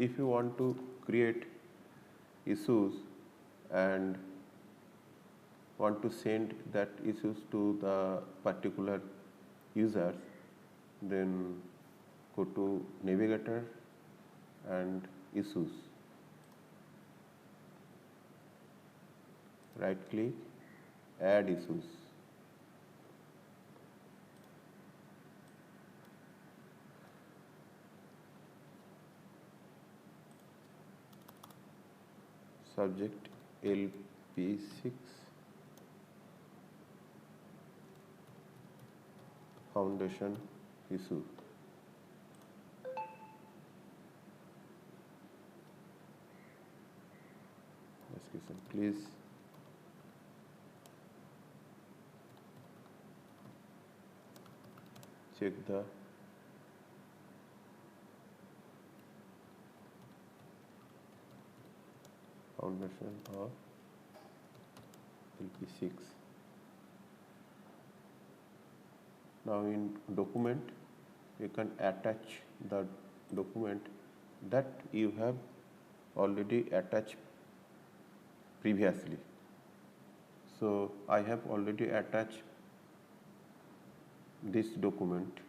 if you want to create issues and want to send that issues to the particular users, then go to navigator and issues, right click, add issues. Subject LP6 foundation issue. Description, please check the foundation of LP6. Now in document, you can attach the document that you have already attached previously. So I have already attached this document,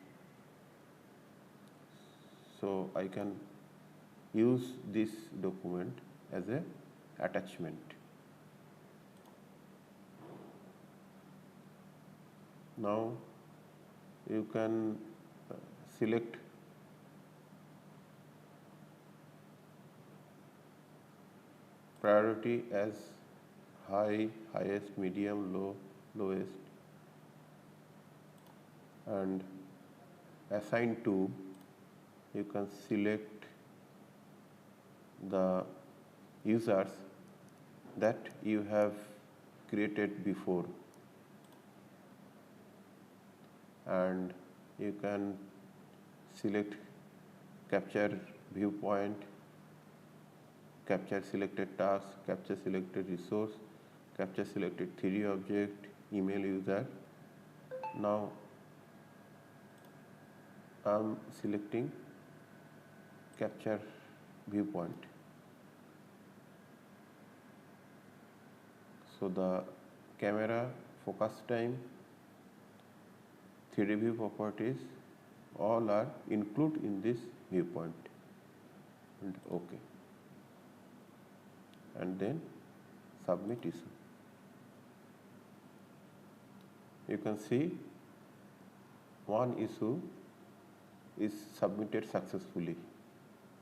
so I can use this document as a attachment. Now you can select priority as high, highest, medium, low, lowest, and assign to, you can select the users that you have created before, and you can select capture viewpoint, capture selected task, capture selected resource, capture selected 3D object, email user. Now I am selecting capture viewpoint. So the camera, focus time, 3D view properties, all are included in this viewpoint, and OK. And then submit issue. You can see one issue is submitted successfully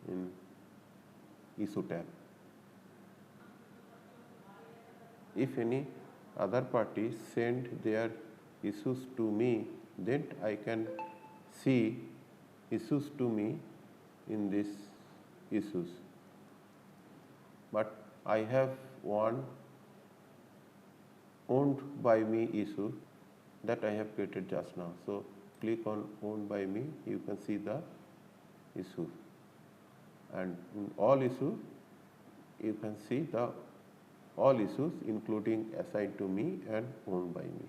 in issue tab. If any other party send their issues to me, then I can see issues to me in this issues. But I have one owned by me issue that I have created just now. So click on owned by me, you can see the issue, and in all issues you can see the all issues including assigned to me and owned by me.